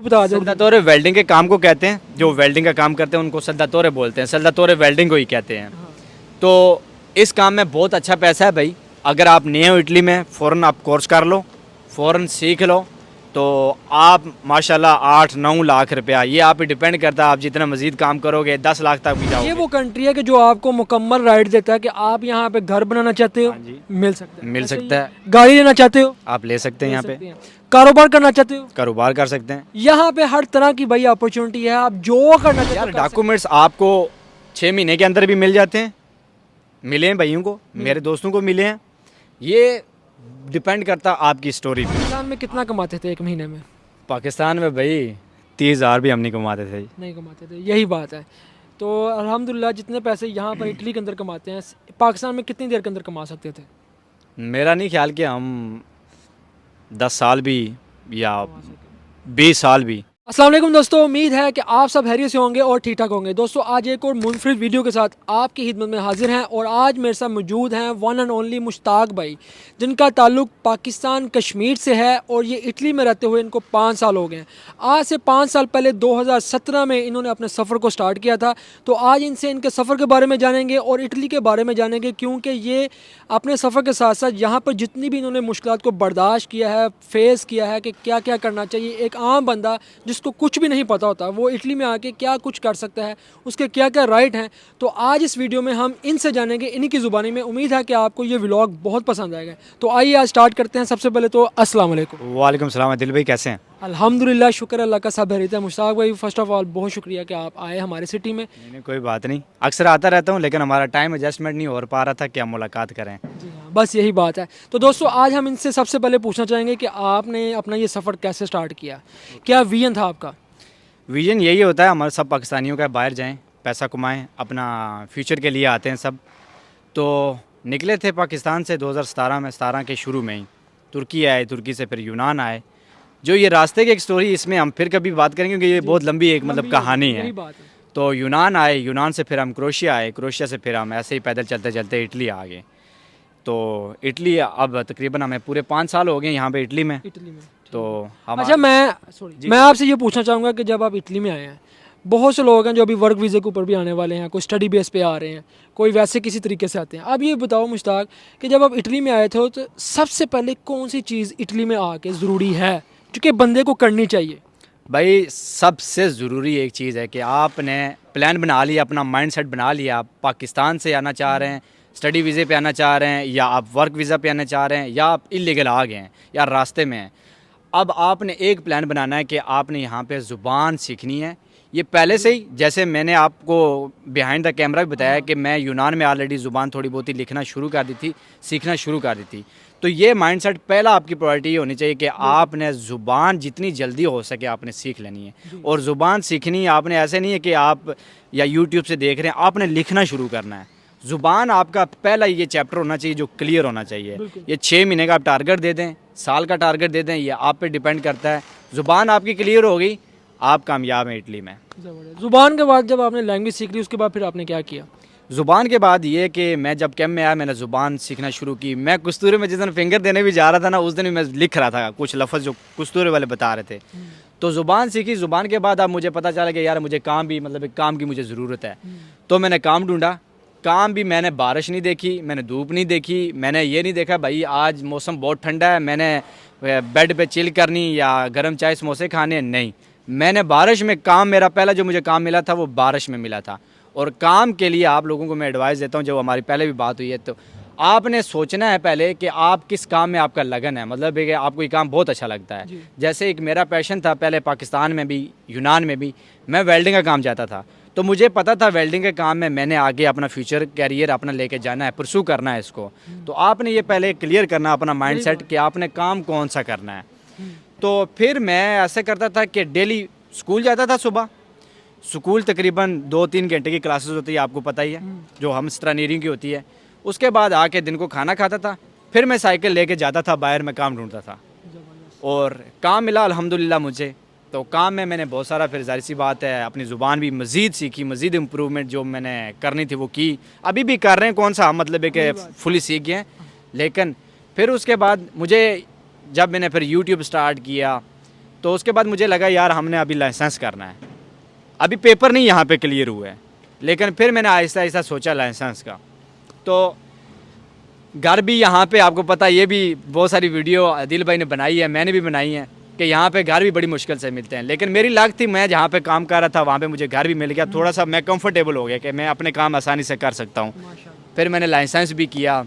बता दो। सल्दातोरे वेल्डिंग के काम को कहते हैं, जो वेल्डिंग का काम करते हैं उनको सल्दातोरे बोलते हैं, सल्दातोरे वेल्डिंग को ही कहते हैं। तो इस काम में बहुत अच्छा पैसा है भाई। अगर आप नए हो इटली में, फ़ौरन आप कोर्स कर लो, फ़ौरन सीख लो, तो आप माशाल्लाह 8-9 लाख रुपया, ये आप पे डिपेंड करता है, आप जितना मज़ीद काम करोगे 10 लाख तक भी ये जाओगे। वो कंट्री है कि जो आपको मुकम्मल राइट देता है कि आप यहाँ पे घर बनाना चाहते हो, हाँ जी। मिल सकता है। मिल ऐसे ही सकता है, गाड़ी लेना चाहते हो, आप ले सकते हैं, ले यहाँ सकते पे हैं। कारोबार करना चाहते हो, कारोबार कर सकते हैं। यहाँ पे हर तरह की भाई अपॉर्चुनिटी है, आप जो करना चाहते हो यार कर सकते डॉक्यूमेंट्स आपको 6 महीने के अंदर भी मिल जाते हैं, मिले हैं भाइयों को, मेरे दोस्तों को मिले हैं। ये डिपेंड करता आपकी स्टोरी हो। पे। पाकिस्तान में कितना कमाते थे एक महीने में? पाकिस्तान में भाई 30,000 भी हम नहीं कमाते थे। नहीं कमाते थे, यही बात है। तो अल्हम्दुलिल्लाह जितने पैसे यहाँ पर इटली के अंदर कमाते हैं, पाकिस्तान में कितनी देर के अंदर कमा सकते थे? मेरा नहीं ख्याल कि हम 10 साल भी या 20 साल भी। अस्सलाम वालेकुम दोस्तों, उम्मीद है कि आप सब हैरियत से होंगे और ठीक ठाक होंगे। दोस्तों आज एक और मुनफरिद वीडियो के साथ आपकी खिदमत में हाजिर हैं और आज मेरे साथ मौजूद हैं वन एंड ओनली मुश्ताक भाई, जिनका ताल्लुक पाकिस्तान कश्मीर से है और ये इटली में रहते हुए इनको 5 साल हो गए हैं। आज से 5 साल पहले 2017 में इन्होंने अपने सफ़र को स्टार्ट किया था। तो आज इनसे इनके सफ़र के बारे में जानेंगे और इटली के बारे में जानेंगे, क्योंकि ये अपने सफ़र के साथ साथ यहाँ पर जितनी भी इन्होंने मुश्किलात को बर्दाश्त किया है, फेस किया है कि क्या क्या करना चाहिए, एक आम बंदा जिसको कुछ भी नहीं पता होता वो इटली में आके क्या कुछ कर सकता है, उसके क्या क्या राइट हैं। तो आज इस वीडियो में हम इनसे जानेंगे, इन्हीं की ज़ुबानी में। उम्मीद है कि आपको ये व्लॉग बहुत पसंद आएगा। तो आइए आज स्टार्ट करते हैं। सबसे पहले तो अस्सलाम वालेकुम। वालेकुम सलाम। दिल भाई कैसे हैं? अल्हम्दुलिल्लाह, शुक्र अल्लाह का, सब खैरियत है। मुश्ताक भाई फर्स्ट ऑफ ऑल बहुत शुक्रिया कि आप आए हमारे सिटी में। नहीं, कोई बात नहीं, अक्सर आता रहता हूँ, लेकिन हमारा टाइम एडजस्टमेंट नहीं हो पा रहा था कि हम मुलाकात करें। जी हाँ, बस यही बात है। तो दोस्तों आज हम इनसे सबसे पहले पूछना चाहेंगे कि आपने अपना ये सफ़र कैसे स्टार्ट किया, क्या विजन था आपका? विजन यही होता है हमारे सब पाकिस्तानियों का, बाहर जाएं, पैसा कमाएं, अपना फ्यूचर के लिए आते हैं सब। तो निकले थे पाकिस्तान से 2017 में, 17 के शुरू में ही तुर्की आए, तुर्की से फिर यूनान आए। जो ये रास्ते की एक स्टोरी, इसमें हम फिर कभी बात करेंगे क्योंकि ये बहुत लंबी एक मतलब कहानी है। यही बात है। तो यूनान आए, यूनान से फिर हम क्रोशिया आए, क्रोशिया से फिर हम ऐसे ही पैदल चलते चलते इटली आ गए। तो इटली अब तकरीबन हमें पूरे 5 साल हो गए यहाँ पे इटली में। इटली में। तो हम अच्छा मैं आपसे ये पूछना चाहूँगा कि जब आप इटली में आए हैं, बहुत से लोग हैं जो अभी वर्क वीज़े के ऊपर भी आने वाले हैं, कोई स्टडी बेस पे आ रहे हैं, कोई वैसे किसी तरीके से आते हैं। अब ये बताओ मुश्ताक कि जब आप इटली में आए थे तो सबसे पहले कौन सी चीज़ इटली में आके ज़रूरी है जो कि बंदे को करनी चाहिए? भाई सबसे ज़रूरी एक चीज़ है कि आपने प्लान बना लिया, अपना माइंडसेट बना लिया, आप पाकिस्तान से आना चाह रहे हैं, स्टडी वीज़े पे आना चाह रहे हैं, या आप वर्क वीज़ा पे आना चाह रहे हैं, या आप इलीगल आ गए हैं या रास्ते में हैं। अब आपने एक प्लान बनाना है कि आपने यहाँ पे ज़ुबान सीखनी है। ये पहले से ही, जैसे मैंने आपको बिहाइंड द कैमरा भी बताया कि मैं यूनान में ऑलरेडी ज़ुबान थोड़ी बहुत ही लिखना शुरू कर दी थी, सीखना शुरू कर दी थी। तो ये माइंडसेट पहला आपकी प्रायोरिटी ये होनी चाहिए कि आपने ज़ुबान जितनी जल्दी हो सके आपने सीख लेनी है। और ज़ुबान सीखनी है आपने, ऐसे नहीं है कि आप या यूट्यूब से देख रहे हैं, आपने लिखना शुरू करना है। ज़ुबान आपका पहला ये चैप्टर होना चाहिए जो क्लियर होना चाहिए। ये 6 महीने का आप टारगेट दे दें, साल का टारगेट दे दें, ये आप पे डिपेंड करता है। ज़ुबान आपकी क्लियर हो गई, आप कामयाब हैं इटली में। ज़ुबान के बाद जब आपने लैंग्वेज सीख ली, उसके बाद फिर आपने क्या किया? ज़ुबान के बाद ये कि मैं जब कैम्प में आया, मैंने ज़ुबान सीखना शुरू की। मैं कुस्तूरे में जिस दिन फिंगर देने भी जा रहा था ना, उस दिन भी मैं लिख रहा था कुछ लफ्ज़ जो कुस्तूरे वाले बता रहे थे। तो ज़ुबान सीखी। ज़ुबान के बाद अब मुझे पता चला कि यार मुझे काम भी, मतलब एक काम की मुझे ज़रूरत है। तो मैंने काम ढूंढा। काम भी मैंने बारिश नहीं देखी, मैंने धूप नहीं देखी, मैंने ये नहीं देखा भाई आज मौसम बहुत ठंडा है, मैंने बेड पे चिल करनी या गर्म चाय समोसे खाने, नहीं। मैंने बारिश में काम, मेरा पहला जो मुझे काम मिला था वो बारिश में मिला था। और काम के लिए आप लोगों को मैं एडवाइस देता हूँ, जो हमारी पहले भी बात हुई है, तो आपने सोचना है पहले कि आप किस काम में आपका लगन है, मतलब है कि आपको ये काम बहुत अच्छा लगता है। जैसे एक मेरा पैशन था पहले, पाकिस्तान में भी यूनान में भी मैं वेल्डिंग का काम चाहता था। तो मुझे पता था वेल्डिंग के काम में मैंने आगे अपना फ्यूचर कैरियर अपना लेके जाना है, परसू करना है इसको। तो आपने ये पहले क्लियर करना अपना माइंडसेट कि आपने काम कौन सा करना है। तो फिर मैं ऐसे करता था कि डेली स्कूल जाता था। सुबह स्कूल तकरीबन 2-3 घंटे की क्लासेस होती है, आपको पता ही है, जो हम स्ट्रानीरिंग की होती है। उसके बाद आके दिन को खाना खाता था, फिर मैं साइकिल लेके जाता था बाहर, में काम ढूंढता था और काम मिला अल्हम्दुलिल्लाह मुझे। तो काम में मैंने बहुत सारा, फिर जाहिर सी बात है अपनी ज़ुबान भी मज़ीद सीखी, मज़ीद इम्प्रूवमेंट जो मैंने करनी थी वो की, अभी भी कर रहे हैं। कौन सा मतलब है कि फुली सीख गए हैं। लेकिन फिर उसके बाद मुझे, जब मैंने फिर यूट्यूब स्टार्ट किया, तो उसके बाद मुझे लगा यार हमने अभी लाइसेंस करना है, अभी पेपर नहीं यहाँ पे क्लियर हुए हैं, लेकिन फिर मैंने आहिस्ता आहिस्ता सोचा लाइसेंस का। तो घर भी यहाँ पे आपको पता, ये भी बहुत सारी वीडियो आदिल भाई ने बनाई है, मैंने भी बनाई है कि यहाँ पे घर भी बड़ी मुश्किल से मिलते हैं, लेकिन मेरी लाख थी, मैं जहाँ पे काम कर रहा था वहाँ पे मुझे घर भी मिल गया, थोड़ा सा मैं कंफर्टेबल हो गया कि मैं अपने काम आसानी से कर सकता हूँ। फिर मैंने लाइसेंस भी किया।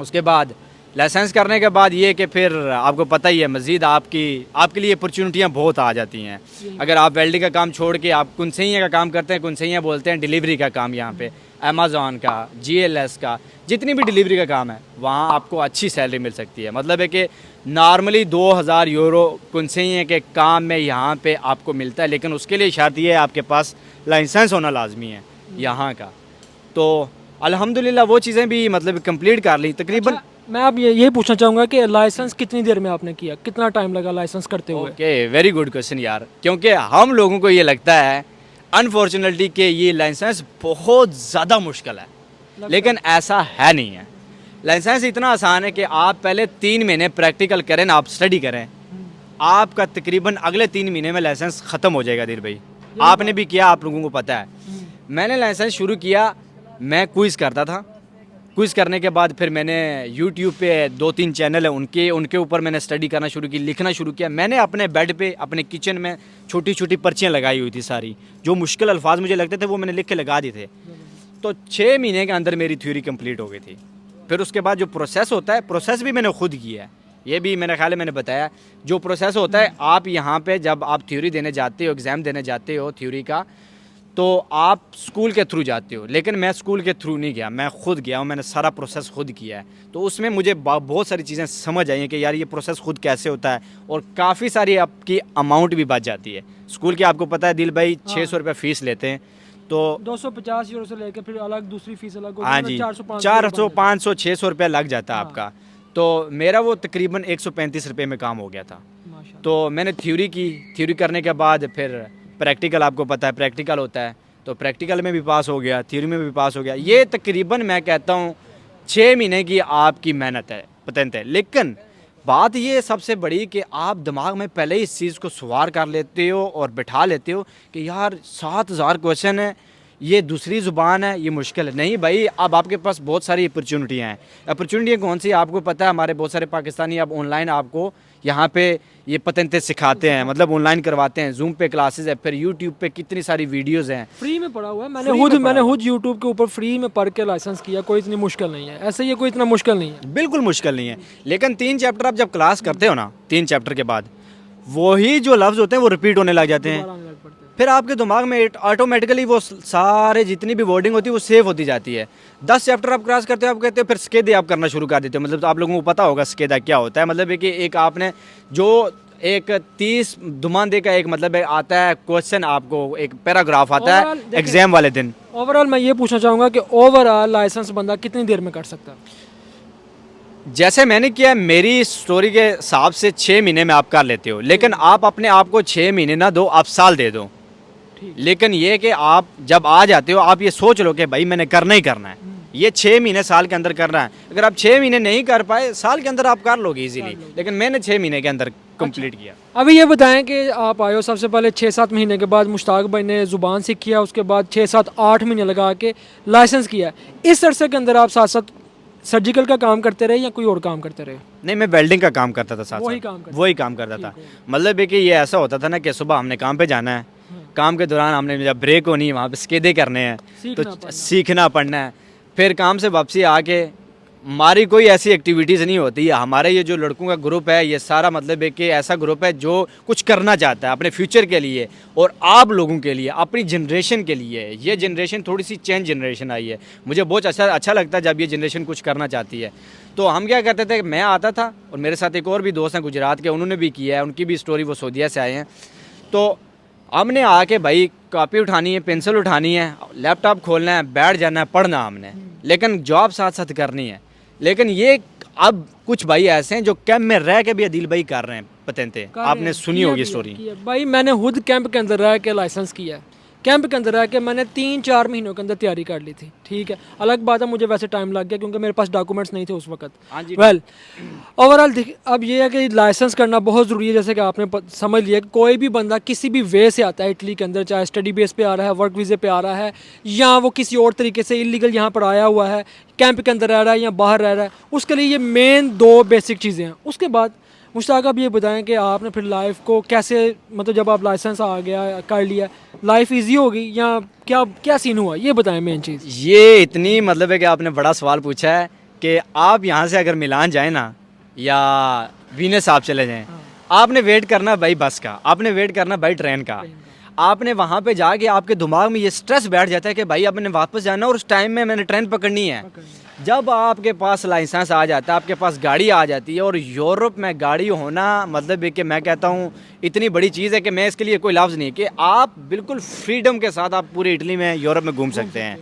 उसके बाद लाइसेंस करने के बाद ये कि फिर आपको पता ही है मज़ीद आपके लिए अपॉर्चुनिटियाँ बहुत आ जाती हैं। अगर आप वेल्डिंग का काम छोड़ के आप कुनसैया का काम करते हैं, कुनसैया बोलते हैं डिलीवरी का काम, यहाँ पे अमेज़ॉन का, GLS का, जितनी भी डिलीवरी का काम है वहाँ आपको अच्छी सैलरी मिल सकती है। मतलब है कि नॉर्मली 2000 यूरो कुनसैया के काम में यहाँ पे आपको मिलता है, लेकिन उसके लिए शर्त ये है आपके पास लाइसेंस होना लाजमी है यहाँ का। तो अल्हम्दुलिल्लाह वो चीज़ें भी मतलब कंप्लीट कर ली तकरीबन। मैं अब ये पूछना चाहूँगा कि लाइसेंस कितनी देर में आपने किया, कितना टाइम लगा लाइसेंस करते हुए? ओके, वेरी गुड क्वेश्चन यार, क्योंकि हम लोगों को ये लगता है अनफॉर्चुनेटली कि ये लाइसेंस बहुत ज़्यादा मुश्किल है, लेकिन ऐसा है नहीं है। लाइसेंस इतना आसान है कि आप पहले 3 महीने प्रैक्टिकल करें ना, आप स्टडी करें, आपका तकरीबन अगले 3 महीने में लाइसेंस ख़त्म हो जाएगा। दिल भाई आपने भी किया, आप लोगों को पता है। मैंने लाइसेंस शुरू किया, मैं क्विज़ करता था। क्विज़ करने के बाद फिर मैंने यूट्यूब पे 2-3 चैनल है उनके ऊपर मैंने स्टडी करना शुरू की, लिखना शुरू किया। मैंने अपने बेड पे अपने किचन में छोटी छोटी पर्चियाँ लगाई हुई थी सारी, जो मुश्किल अल्फाज मुझे लगते थे वो मैंने लिख के लगा दिए थे। तो 6 महीने के अंदर मेरी थ्योरी कंप्लीट हो गई थी। फिर उसके बाद जो प्रोसेस होता है, प्रोसेस भी मैंने खुद किया है, ये भी मेरे ख्याल है मैंने बताया। जो प्रोसेस होता है, आप यहाँ पे जब आप थ्योरी देने जाते हो, एग्ज़ाम देने जाते हो थ्योरी का, तो आप स्कूल के थ्रू जाते हो, लेकिन मैं स्कूल के थ्रू नहीं गया, मैं खुद गया हूँ, मैंने सारा प्रोसेस खुद किया है। तो उसमें मुझे बहुत सारी चीज़ें समझ आई हैं कि यार ये प्रोसेस खुद कैसे होता है, और काफ़ी सारी आपकी अमाउंट भी बच जाती है। स्कूल के आपको पता है दिल भाई 600 रुपये फ़ीस लेते हैं, तो 250 यूरो से लेकर फिर अलग दूसरी फीस अलग होती है, हाँ मतलब जी, 400 500 600 रुपये लग जाता है आपका। तो मेरा वो तकरीबन 135 रुपये में काम हो गया था। माशाल्लाह। तो मैंने थ्योरी की, थ्योरी करने के बाद फिर प्रैक्टिकल, आपको पता है प्रैक्टिकल होता है, तो प्रैक्टिकल में भी पास हो गया, थ्योरी में भी पास हो गया। ये तकरीबन मैं कहता हूँ 6 महीने की आपकी मेहनत है, पतंत है। लेकिन बात ये सबसे बड़ी कि आप दिमाग में पहले ही इस चीज़ को सवार कर लेते हो और बिठा लेते हो कि यार 7000 क्वेश्चन है, ये दूसरी ज़ुबान है, ये मुश्किल है। नहीं भाई, अब आपके पास बहुत सारी अपॉर्चुनिटियाँ हैं। अपॉर्चुनिटियाँ कौन सी, आपको पता है हमारे बहुत सारे पाकिस्तानी अब ऑनलाइन आपको यहाँ पे ये पतंतें सिखाते हैं, मतलब ऑनलाइन करवाते हैं। जूम पे क्लासेस है, फिर यूट्यूब पे कितनी सारी वीडियोज़ हैं, फ्री में पढ़ा हुआ है। फ्री मैंने खुद यूट्यूब के ऊपर फ्री में पढ़ के लाइसेंस किया, कोई इतनी मुश्किल नहीं है। ऐसे ये कोई इतना मुश्किल नहीं है, बिल्कुल मुश्किल नहीं है। लेकिन 3 चैप्टर आप जब क्लास करते हो ना, 3 चैप्टर के बाद वही जो लफ्ज़ होते हैं वो रिपीट होने लग जाते हैं। दोबारा आने लग पड़ते हैं। फिर आपके दिमाग में ऑटोमेटिकली वो सारे जितनी भी वर्डिंग होती है वो सेव होती जाती है। 10 चैप्टर आप क्रॉस करते हो, आप कहते हो फिर स्केदे आप करना शुरू कर देते हो। मतलब तो आप लोगों को पता होगा स्केदा क्या होता है। मतलब है कि एक आपने जो एक 30 दुमानदे का एक मतलब है आता है क्वेश्चन, आपको एक पैराग्राफ आता है Overall, देखिए- एग्जाम वाले दिन। ओवरऑल मैं ये पूछना चाहूँगा कि ओवरऑल लाइसेंस बंदा कितनी देर में कर सकता है? जैसे मैंने किया, मेरी स्टोरी के हिसाब से 6 महीने में आप कर लेते हो, लेकिन आप अपने आप को 6 महीने ना दो, आप साल दे दो। ठीक। लेकिन ये कि आप जब आ जाते हो आप ये सोच लो कि भाई मैंने करना ही करना है, ये 6 महीने साल के अंदर करना है। अगर आप 6 महीने नहीं कर पाए, साल के अंदर आप कर लोगे इजीली, लेकिन मैंने 6 महीने के अंदर कंप्लीट किया। अभी ये बताएं कि आप आए हो, सबसे पहले 6-7 महीने के बाद मुश्ताक भाई ने ज़ुबान सीखी है, उसके बाद 6-7-8 महीने लगा के लाइसेंस किया। इस अरसे के अंदर आप साथ साथ सर्जिकल का काम करते रहे या कोई और काम करते रहे? नहीं, मैं वेल्डिंग का काम करता था साथ वही साथ, काम करते वही काम करता था। मतलब है कि ये ऐसा होता था ना कि सुबह हमने काम पे जाना है, काम के दौरान हमने जब ब्रेक होनी है वहाँ पे स्केदे करने हैं, तो सीखना पड़ना है। फिर काम से वापसी आके हमारी कोई ऐसी एक्टिविटीज़ नहीं होती है। हमारे ये जो लड़कों का ग्रुप है, ये सारा मतलब है कि ऐसा ग्रुप है जो कुछ करना चाहता है अपने फ्यूचर के लिए और आप लोगों के लिए, अपनी जनरेशन के लिए। ये जनरेशन थोड़ी सी चेंज जनरेशन आई है, मुझे बहुत अच्छा लगता है जब ये जनरेशन कुछ करना चाहती है। तो हम क्या करते थे, मैं आता था और मेरे साथ एक और भी दोस्त हैं गुजरात के, उन्होंने भी किया है, उनकी भी स्टोरी, वो सऊदीया से आए हैं। तो हमने आके भाई कॉपी उठानी है, पेंसिल उठानी है, लैपटॉप खोलना है, बैठ जाना है, पढ़ना हमने, लेकिन जॉब साथ साथ करनी है। लेकिन ये अब कुछ भाई ऐसे हैं जो कैंप में रह के भी अदील भाई कर रहे हैं पतंते, आपने सुनी होगी स्टोरी। भाई मैंने खुद कैंप के अंदर रह के लाइसेंस किया है, कैंप के अंदर रह के मैंने 3-4 महीनों के अंदर तैयारी कर ली थी, ठीक है। अलग बात है मुझे वैसे टाइम लग गया क्योंकि मेरे पास डॉक्यूमेंट्स नहीं थे उस वक्त। हाँ जी। वेल ओवरऑल अब ये है कि लाइसेंस करना बहुत ज़रूरी है। जैसे कि आपने समझ लिया कि कोई भी बंदा किसी भी वे से आता है इटली के अंदर, चाहे स्टडी बेस पे आ रहा है, वर्क वीज़े पे आ रहा है, या वो किसी और तरीके से इलीगल यहाँ पर आया हुआ है, कैंप के अंदर रह रहा है या बाहर रह रहा है, उसके लिए ये मेन 2 बेसिक चीज़ें हैं। उसके बाद मुश्ताक आप ये बताएं कि आपने फिर लाइफ को कैसे, मतलब जब आप लाइसेंस आ गया कर लिया, लाइफ इजी होगी या क्या क्या सीन हुआ, ये बताएं मेन चीज़। ये इतनी मतलब है कि आपने बड़ा सवाल पूछा है कि आप यहाँ से अगर मिलान जाए ना या वीनस आप चले जाएं, आपने वेट करना भाई बस का, आपने वेट करना भाई ट्रेन का। आपने वहाँ पे जाके आपके दिमाग में ये स्ट्रेस बैठ जाता है कि भाई अब मैंने वापस जाना और उस टाइम में मैंने ट्रेन पकड़नी है। जब आपके पास लाइसेंस आ जाता है, आपके पास गाड़ी आ जाती है, और यूरोप में गाड़ी होना मतलब है कि मैं कहता हूँ इतनी बड़ी चीज़ है कि मैं इसके लिए कोई लफ्ज़ नहीं कि आप बिल्कुल फ्रीडम के साथ आप पूरी इटली में यूरोप में घूम सकते हैं।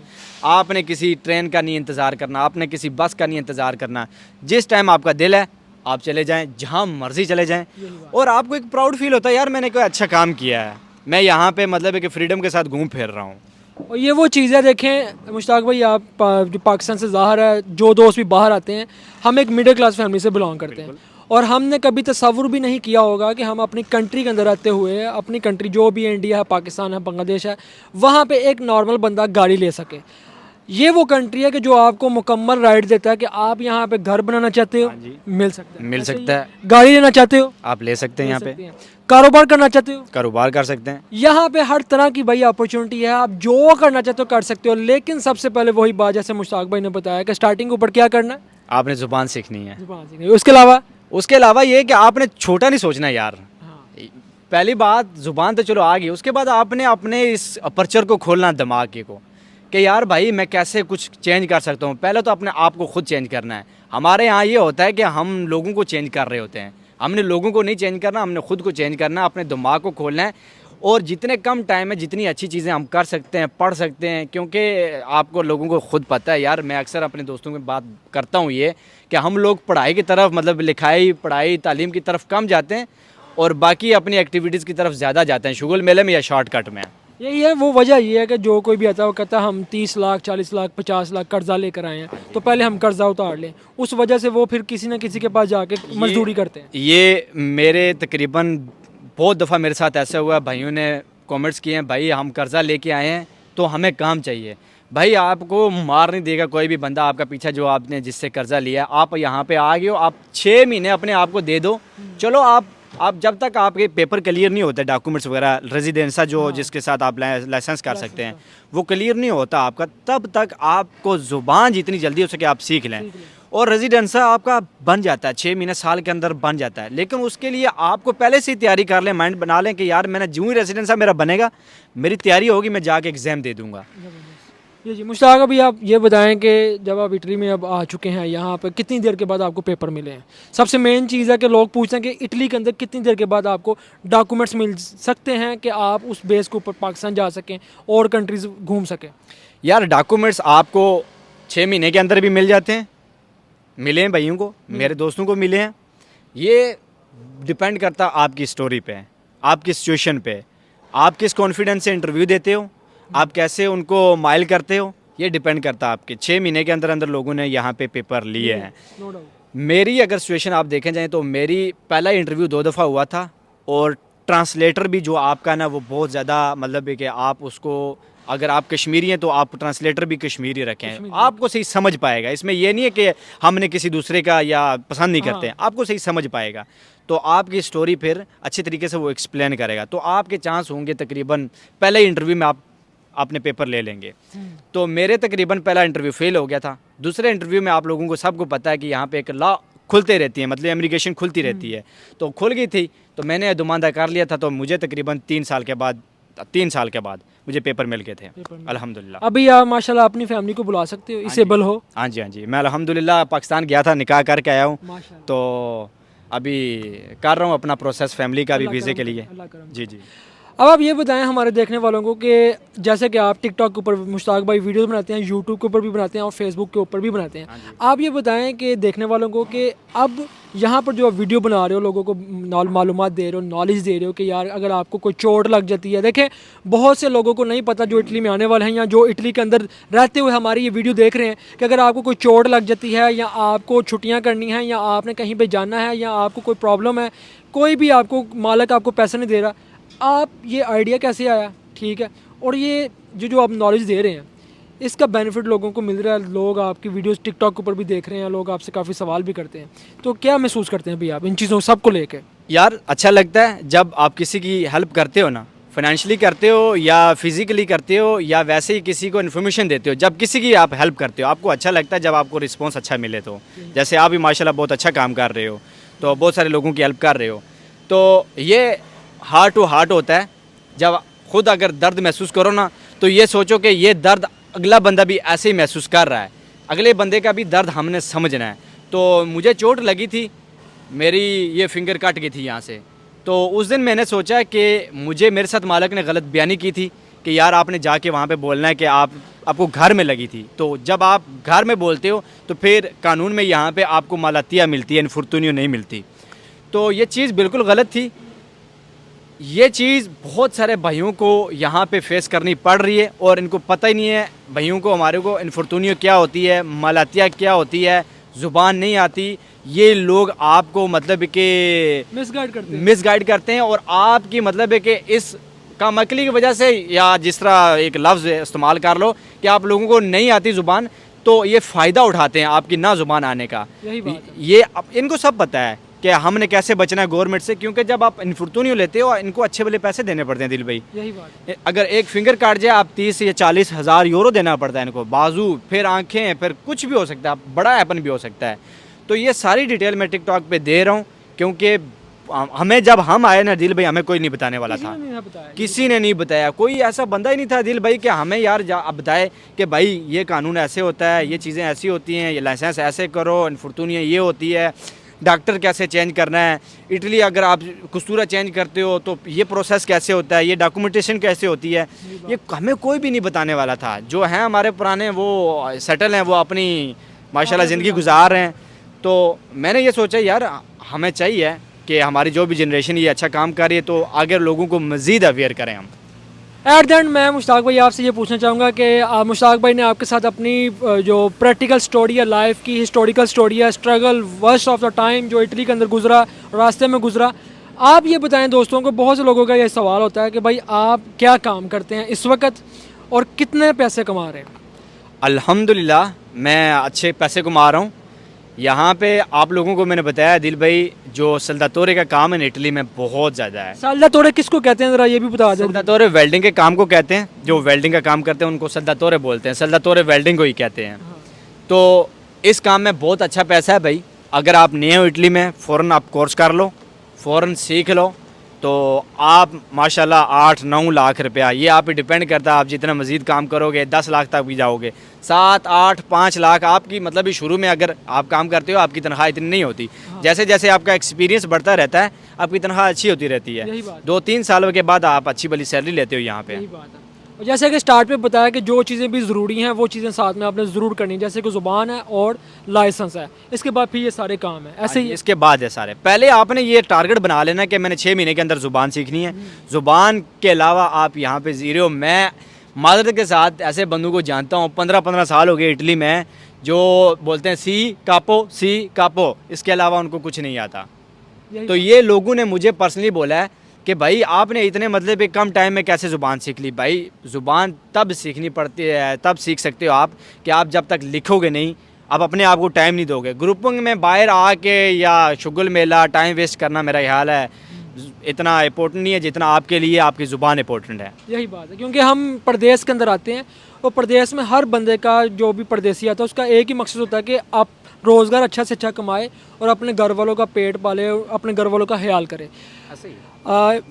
आपने किसी ट्रेन का नहीं इंतज़ार करना, आपने किसी बस का नहीं इंतज़ार करना। जिस टाइम आपका दिल है आप चले जाएँ, जहाँ मर्ज़ी चले जाएँ, और आपको एक प्राउड फील होता है यार मैंने कोई अच्छा काम किया है, मैं यहाँ पे मतलब है कि फ्रीडम के साथ घूम फिर रहा हूँ। और ये वो चीज़ है, देखें मुश्ताक भाई, आप जो पाकिस्तान से ज़ाहिर है, जो दोस्त भी बाहर आते हैं, हम एक मिडिल क्लास फैमिली से बिलोंग करते हैं, और हमने कभी तसव्वुर भी नहीं किया होगा कि हम अपनी कंट्री के अंदर रहते हुए, अपनी कंट्री जो भी इंडिया है, पाकिस्तान है, बांग्लादेश है, वहाँ पे एक नॉर्मल बंदा गाड़ी ले सके। ये वो कंट्री है कि जो आपको मुकम्मल राइट देता है कि आप यहाँ पे घर बनाना चाहते हो, मिल सकता है, मिल सकता है। गाड़ी लेना चाहते हो, आप ले सकते हैं, यहाँ पे कारोबार करना चाहते हो, कारोबार कर सकते हैं। यहाँ पे हर तरह की भाई अपॉर्चुनिटी है, आप जो करना चाहते हो कर सकते हो। लेकिन सबसे पहले वही बात जैसे मुश्ताक भाई ने बताया कि स्टार्टिंग ऊपर क्या करना है, आपने ज़ुबान सीखनी है। जुबान सीखनी है। उसके अलावा ये कि आपने छोटा नहीं सोचना यार। पहली बात ज़ुबान तो चलो आ गई, उसके बाद आपने अपने इस अपर्चर को खोलना दिमाग के को कि यार भाई मैं कैसे कुछ चेंज कर सकता हूँ। पहले तो अपने आप को खुद चेंज करना है। हमारे यहाँ ये होता है कि हम लोगों को चेंज कर रहे होते हैं, हमने लोगों को नहीं चेंज करना, हमने खुद को चेंज करना है, अपने दिमाग को खोलना है। और जितने कम टाइम में जितनी अच्छी चीज़ें हम कर सकते हैं, पढ़ सकते हैं, क्योंकि आपको लोगों को खुद पता है यार, मैं अक्सर अपने दोस्तों की बात करता हूँ ये कि हम लोग पढ़ाई की तरफ मतलब लिखाई पढ़ाई तालीम की तरफ कम जाते हैं और बाकी अपनी एक्टिविटीज़ की तरफ ज़्यादा जाते हैं, शुगल मेले में या शॉर्टकट में। यही है वो वजह, ये है कि जो कोई भी आता है वो कहता है हम 30 लाख 40 लाख 50 लाख कर्जा लेकर आए हैं, तो पहले हम कर्जा उतार लें। उस वजह से वो फिर किसी न किसी के पास जाके मजदूरी करते हैं। ये मेरे तकरीबन बहुत दफ़ा मेरे साथ ऐसा हुआ, भाइयों ने कमेंट्स किए हैं भाई हम कर्जा लेके आए हैं तो हमें काम चाहिए। भाई आपको मार नहीं देगा कोई भी बंदा आपका पीछा जो आपने जिससे कर्जा लिया। आप यहाँ पे आ गए हो, आप 6 महीने अपने आप को दे दो। चलो आप जब तक आपके पेपर क्लियर नहीं होते, डॉक्यूमेंट्स वगैरह रेजिडेंसा जो जिसके साथ आप लाइसेंस कर सकते हैं वो क्लियर नहीं होता आपका, तब तक आपको ज़ुबान जितनी जल्दी हो सके आप सीख लें और रेजिडेंसा आपका बन जाता है 6 महीने साल के अंदर बन जाता है। लेकिन उसके लिए आपको पहले से ही तैयारी कर लें, माइंड बना लें कि यार मैंने जो ही रेजिडेंसा मेरा बनेगा मेरी तैयारी होगी, मैं जाके एग्ज़ाम दे दूँगा। जी मुश्ताक, अभी आप ये बताएं कि जब आप इटली में अब आ चुके हैं, यहाँ पर कितनी देर के बाद आपको पेपर मिले हैं? सबसे मेन चीज़ है कि लोग पूछते हैं कि इटली के अंदर कितनी देर के बाद आपको डॉक्यूमेंट्स मिल सकते हैं कि आप उस बेस के ऊपर पाकिस्तान जा सकें और कंट्रीज़ घूम सकें? यार डॉक्यूमेंट्स आपको 6 महीने के अंदर भी मिल जाते हैं, मिले हैं भाइयों को, मेरे दोस्तों को मिले हैं। ये डिपेंड करता आपकी स्टोरी पे, आपकी सिचुएशन पे, आप किस कॉन्फिडेंस से इंटरव्यू देते हो, आप कैसे उनको माइल करते हो, ये डिपेंड करता है आपके। 6 महीने के अंदर अंदर लोगों ने यहाँ पे पेपर लिए हैं। मेरी अगर सिचुएशन आप देखें जाएँ तो मेरी पहला इंटरव्यू 2 दफ़ा हुआ था और ट्रांसलेटर भी जो आपका ना वो बहुत ज़्यादा मतलब है कि आप उसको अगर आप कश्मीरी हैं तो आप ट्रांसलेटर भी कश्मीरी रखें, आपको सही समझ पाएगा। इसमें ये नहीं है कि हमने किसी दूसरे का या पसंद नहीं करते हैं, आपको सही समझ पाएगा तो आपकी स्टोरी फिर अच्छे तरीके से वो एक्सप्लेन करेगा, तो आपके चांस होंगे तकरीबन पहले इंटरव्यू में आप अपने पेपर ले लेंगे। तो मेरे तकरीबन पहला इंटरव्यू फेल हो गया था। दूसरे इंटरव्यू में आप लोगों को सबको पता है कि यहाँ पे एक लॉ खुलते रहती है, मतलब इमिग्रेशन खुलती रहती है, तो खुल गई थी तो मैंने दुमानदा कर लिया था। तो मुझे तकरीबन 3 साल के बाद मुझे पेपर मिल गए थे अल्हम्दुलिल्लाह। अभी आप माशाल्लाह अपनी फैमिली को बुला सकते हो, इसेबल हो? हाँ जी, मैं अल्हम्दुलिल्लाह पाकिस्तान गया था, निकाह करके आया हूँ, तो अभी कर रहा हूँ अपना प्रोसेस फैमिली का भी वीज़े के लिए। जी। अब आप ये बताएं हमारे देखने वालों को कि जैसे कि आप टिकटॉक के ऊपर मुश्ताक भाई वीडियोस बनाते हैं, यूट्यूब के ऊपर भी बनाते हैं और फेसबुक के ऊपर भी बनाते हैं, आप ये बताएं कि देखने वालों को कि अब यहाँ पर जो आप वीडियो बना रहे हो, लोगों को मालूमात दे रहे हो, नॉलेज दे रहे हो कि यार अगर आपको कोई चोट लग जाती है, देखें बहुत से लोगों को नहीं पता जो इटली में आने वाले हैं या जो इटली के अंदर रहते हुए हमारी ये वीडियो देख रहे हैं कि अगर आपको कोई चोट लग जाती है या आपको छुट्टियाँ करनी है या आपने कहीं पर जाना है या आपको कोई प्रॉब्लम है, कोई भी आपको मालिक आपको पैसा नहीं दे रहा, आप ये आइडिया कैसे आया, ठीक है, और ये जो आप नॉलेज दे रहे हैं इसका बेनिफिट लोगों को मिल रहा है, लोग आपकी वीडियोस टिकटॉक के ऊपर भी देख रहे हैं, लोग आपसे काफ़ी सवाल भी करते हैं, तो क्या महसूस करते हैं भैया आप इन चीज़ों सबको लेके? यार अच्छा लगता है जब आप किसी की हेल्प करते हो ना, फाइनेंशियली करते हो या फिजिकली करते हो या वैसे ही किसी को इन्फॉर्मेशन देते हो, जब किसी की आप हेल्प करते हो आपको अच्छा लगता है जब आपको रिस्पॉन्स अच्छा मिले। तो जैसे आप भी माशाल्लाह बहुत अच्छा काम कर रहे हो, तो बहुत सारे लोगों की हेल्प कर रहे हो, तो ये हार्ट टू हार्ट होता है। जब खुद अगर दर्द महसूस करो ना तो ये सोचो कि ये दर्द अगला बंदा भी ऐसे ही महसूस कर रहा है, अगले बंदे का भी दर्द हमने समझना है। तो मुझे चोट लगी थी, मेरी ये फिंगर कट गई थी यहाँ से, तो उस दिन मैंने सोचा कि मुझे मेरे साथ मालिक ने गलत बयानी की थी कि यार आपने जाके वहाँ पे बोलना है कि आपको घर में लगी थी। तो जब आप घर में बोलते हो तो फिर कानून में यहाँ पे आपको मालतिया मिलती है, इन्फॉर्चूनियो नहीं मिलती। तो ये चीज़ बिल्कुल गलत थी। ये चीज़ बहुत सारे भाइयों को यहाँ पे फेस करनी पड़ रही है और इनको पता ही नहीं है, भाइयों को हमारे को इन्फॉर्चूनियो क्या होती है, मालतिया क्या होती है, ज़ुबान नहीं आती। ये लोग आपको मतलब कि मिसगाइड करते हैं और आपकी मतलब है कि इस कामकली की वजह से, या जिस तरह एक लफ्ज़ इस्तेमाल कर लो कि आप लोगों को नहीं आती ज़ुबान, तो ये फ़ायदा उठाते हैं आपकी ना ज़ुबान आने का। यही बात है। ये इनको सब पता है कि हमने कैसे बचना है गवर्नमेंट से, क्योंकि जब आप इन्फॉर्चूनियो लेते हो इनको अच्छे भले पैसे देने पड़ते हैं दिल भाई। यही बात है। अगर एक फिंगर काट जाए आप 30 या 40 हज़ार यूरो देना पड़ता है इनको, बाजू फिर आंखें फिर कुछ भी हो सकता है, बड़ा हैपन भी हो सकता है। तो ये सारी डिटेल मैं टिकटॉक पे दे रहा हूँ क्योंकि हमें जब हम आए ना दिल भाई, हमें कोई नहीं बताने वाला था, किसी ने नहीं बताया, कोई ऐसा बंदा ही नहीं था दिल भाई कि हमें यार अब बताए कि भाई ये कानून ऐसे होता है, ये चीज़ें ऐसी होती हैं, ये लाइसेंस ऐसे करो, इन्फॉर्चूनियो ये होती है, डॉक्टर कैसे चेंज करना है, इटली अगर आप कुस्तूरा चेंज करते हो तो ये प्रोसेस कैसे होता है, ये डॉक्यूमेंटेशन कैसे होती है, ये हमें कोई भी नहीं बताने वाला था। जो हैं हमारे पुराने वो सेटल हैं, वो अपनी माशाल्लाह ज़िंदगी गुजार रहे हैं। तो मैंने ये सोचा यार हमें चाहिए कि हमारी जो भी जनरेशन ये अच्छा काम कर रही है तो आगे लोगों को मज़ीद अवेयर करें हम। एट द एंड मैं मुश्ताक भाई आपसे ये पूछना चाहूँगा कि मुश्ताक भाई ने आपके साथ अपनी जो प्रैक्टिकल स्टोरी है, लाइफ की हिस्टोरिकल स्टोरी है, struggle worst of the time जो इटली के अंदर गुजरा, रास्ते में गुजरा, आप ये बताएं दोस्तों को। बहुत से लोगों का ये सवाल होता है कि भाई आप क्या काम करते हैं इस वक्त और कितने पैसे कमा रहे हैं? अल्हम्दुलिल्लाह मैं अच्छे पैसे कमा रहा हूँ। यहाँ पे आप लोगों को मैंने बताया दिल भाई, जो सल्दातोरे का काम है इटली में बहुत ज़्यादा है। सल्दातोरे किसको कहते हैं ज़रा ये भी बता दें। सल्दातोरे वेल्डिंग के काम को कहते हैं, जो वेल्डिंग का काम करते हैं उनको सल्दातोरे बोलते हैं, सल्दातोरे वेल्डिंग को ही कहते हैं। तो इस काम में बहुत अच्छा पैसा है भाई। अगर आप नए हो इटली में, फ़ौरन आप कोर्स कर लो, फ़ौरन सीख लो, तो आप माशाल्लाह 8-9 लाख रुपया, ये आप पे डिपेंड करता है, आप जितना मज़ीद काम करोगे 10 लाख तक भी जाओगे, 7-8-5 लाख आपकी मतलब शुरू में अगर आप काम करते हो आपकी तनख्वाह इतनी नहीं होती। जैसे जैसे आपका एक्सपीरियंस बढ़ता रहता है आपकी तनख्वाह अच्छी होती रहती है। 2-3 सालों के बाद आप अच्छी भली सैलरी लेते हो यहाँ पे। और जैसे कि स्टार्ट पे बताया कि जो चीज़ें भी ज़रूरी हैं वो चीज़ें साथ में आपने ज़रूर करनी है, जैसे कि ज़ुबान है और लाइसेंस है, इसके बाद फिर ये सारे काम है। ऐसे ही इसके बाद है सारे। पहले आपने ये टारगेट बना लेना कि मैंने 6 महीने के अंदर ज़ुबान सीखनी है। ज़ुबान के अलावा आप यहाँ पे ज़ीरो हो। मैं मादरत के साथ ऐसे बंदों को जानता हूँ, 15-15 साल हो गए इटली में, जो बोलते हैं सी कापो, इसके अलावा उनको कुछ नहीं आता। तो ये लोगों ने मुझे पर्सनली बोला है कि भाई आपने इतने मतलब एक कम टाइम में कैसे ज़ुबान सीख ली। भाई ज़ुबान तब सीखनी पड़ती है, तब सीख सकते हो आप कि आप जब तक लिखोगे नहीं, आप अपने आप को टाइम नहीं दोगे। ग्रुपिंग में बाहर आके या शुगल मेला टाइम वेस्ट करना मेरा ख्याल है इतना इम्पोर्टेंट नहीं है जितना आपके लिए आपकी ज़ुबान इम्पोर्टेंट है। यही बात है, क्योंकि हम प्रदेश के अंदर आते हैं और प्रदेश में हर बंदे का, जो भी परदेसी आता है, उसका एक ही मकसद होता है कि आप रोज़गार अच्छा से अच्छा कमाए और अपने घर वालों का पेट पाले और अपने घर वालों का ख्याल करे।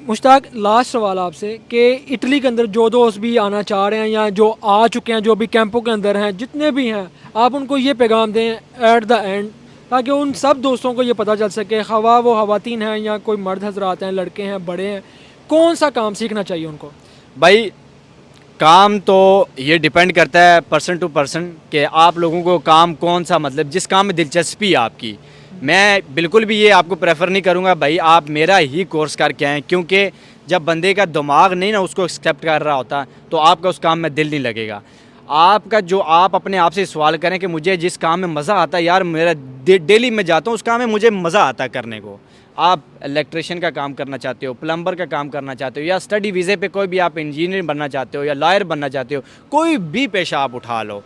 मुश्ताक, लास्ट सवाल आपसे कि इटली के अंदर जो दोस्त भी आना चाह रहे हैं या जो आ चुके हैं, जो भी कैंपों के अंदर हैं, जितने भी हैं, आप उनको ये पैगाम दें एट द एंड, ताकि उन सब दोस्तों को ये पता चल सके, खवा वो खवातीन हैं या कोई मर्द हजरात हैं, लड़के हैं, बड़े हैं, कौन सा काम सीखना चाहिए उनको? भाई काम तो ये डिपेंड करता है पर्सन टू पर्सन कि आप लोगों को काम कौन सा, मतलब जिस काम में दिलचस्पी है आपकी। मैं बिल्कुल भी ये आपको प्रेफर नहीं करूँगा भाई आप मेरा ही कोर्स करके आएँ, क्योंकि जब बंदे का दिमाग नहीं ना उसको एक्सेप्ट कर रहा होता तो आपका उस काम में दिल नहीं लगेगा। आपका जो आप अपने आप से सवाल करें कि मुझे जिस काम में मज़ा आता है यार, मेरा डेली मैं जाता हूँ उस काम में मुझे मज़ा आता है करने को। आप इलेक्ट्रिशियन का काम करना चाहते हो, प्लम्बर का काम करना चाहते हो, या स्टडी वीज़े पे कोई भी आप इंजीनियर बनना चाहते हो या लॉयर बनना चाहते हो, कोई भी पेशा आप उठा लो,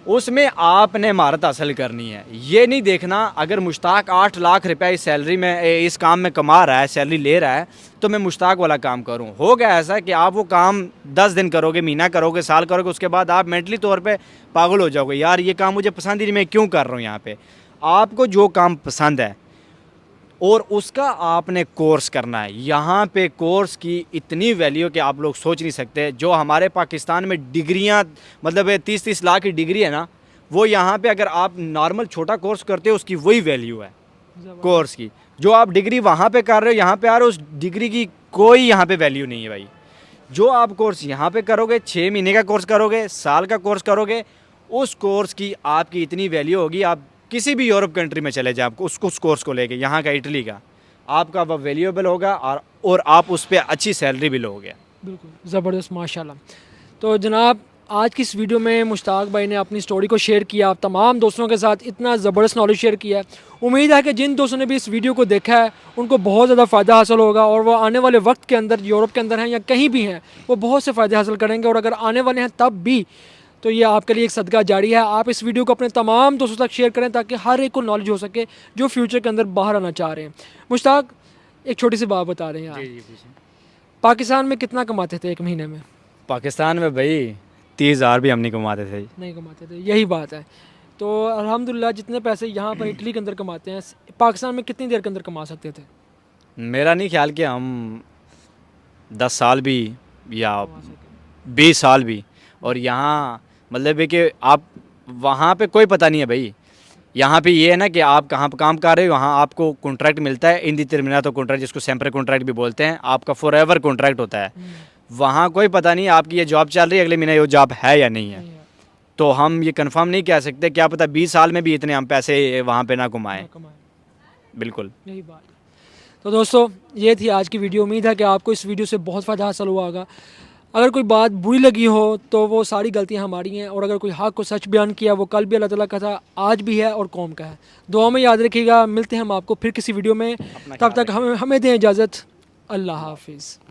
उसमें आपने महारत हासिल करनी है। ये नहीं देखना अगर मुश्ताक 8 लाख रुपए इस सैलरी में इस काम में कमा रहा है, सैलरी ले रहा है, तो मैं मुश्ताक वाला काम करूं। हो गया ऐसा कि आप वो काम 10 दिन करोगे, महीना करोगे, साल करोगे, उसके बाद आप मेंटली तौर पे पागल हो जाओगे, यार ये काम मुझे पसंद ही नहीं, मैं क्यों कर रहा हूँ यहाँ पे। आपको जो काम पसंद है और उसका आपने कोर्स करना है। यहाँ पे कोर्स की इतनी वैल्यू कि आप लोग सोच नहीं सकते। जो हमारे पाकिस्तान में डिग्रियाँ, मतलब 30-30 लाख की डिग्री है ना, वो यहाँ पे अगर आप नॉर्मल छोटा कोर्स करते हो उसकी वही वैल्यू है कोर्स की। जो आप डिग्री वहाँ पे कर रहे हो यहाँ पे आ रहे हो, उस डिग्री की कोई यहाँ पे वैल्यू नहीं है भाई। जो आप कोर्स यहाँ पे करोगे, 6 महीने का कोर्स करोगे, साल का कोर्स करोगे, उस कोर्स की आपकी इतनी वैल्यू होगी। आप किसी भी यूरोप कंट्री में चले जाए, आपको उस कोर्स को लेके, यहाँ का इटली का, आपका वह वैल्यूएबल होगा और आप उस पर अच्छी सैलरी भी लोगे। बिल्कुल ज़बरदस्त, माशाल्लाह। तो जनाब आज की इस वीडियो में मुश्ताक भाई ने अपनी स्टोरी को शेयर किया, आप तमाम दोस्तों के साथ इतना ज़बरदस्त नॉलेज शेयर किया है। उम्मीद है कि जिन दोस्तों ने भी इस वीडियो को देखा है उनको बहुत ज़्यादा फ़ायदा हासिल होगा और वो आने वाले वक्त के अंदर यूरोप के अंदर हैं या कहीं भी हैं, वो बहुत से फ़ायदे हासिल करेंगे। और अगर आने वाले हैं तब भी, तो ये आपके लिए एक सदका जारी है। आप इस वीडियो को अपने तमाम दोस्तों तक शेयर करें ताकि हर एक को नॉलेज हो सके जो फ्यूचर के अंदर बाहर आना चाह रहे हैं। मुश्ताक, एक छोटी सी बात बता रहे हैं यार, पाकिस्तान में कितना कमाते थे एक महीने में? पाकिस्तान में भाई 30,000 भी हम नहीं कमाते थे। नहीं कमाते थे, यही बात है। तो अल्हम्दुलिल्लाह जितने पैसे यहाँ पर इटली के अंदर कमाते हैं, पाकिस्तान में कितनी देर के अंदर कमा सकते थे? मेरा नहीं ख्याल कि हम 10 साल भी या 20 साल भी। और यहाँ मतलब है कि आप वहाँ पे कोई पता नहीं है भाई। यहाँ पे ये है ना कि आप कहाँ पे काम कर रहे हो, वहाँ आपको कॉन्ट्रैक्ट मिलता है, इंडिटरमिनेट कॉन्ट्रैक्ट, जिसको सेम्पर कॉन्ट्रैक्ट भी बोलते हैं, आपका फॉरएवर कॉन्ट्रैक्ट होता है। वहाँ कोई पता नहीं आपकी ये जॉब चल रही है, अगले महीने ये जॉब है या नहीं है। तो हम ये कंफर्म नहीं कह सकते, क्या पता 20 साल में भी इतने हम पैसे वहाँ पे ना कमाएं। बिल्कुल यही बात है। तो दोस्तों ये थी आज की वीडियो। उम्मीद है कि आपको इस वीडियो से बहुत फ़ायदा हासिल हुआ होगा। अगर कोई बात बुरी लगी हो तो वो सारी गलतियां हमारी हैं, और अगर कोई हक़ को सच बयान किया वो कल भी अल्लाह ताला का था, आज भी है और कौम का है। दुआ में याद रखिएगा। मिलते हैं हम आपको फिर किसी वीडियो में, तब तक हमें दें इजाज़त। अल्लाह हाफिज़।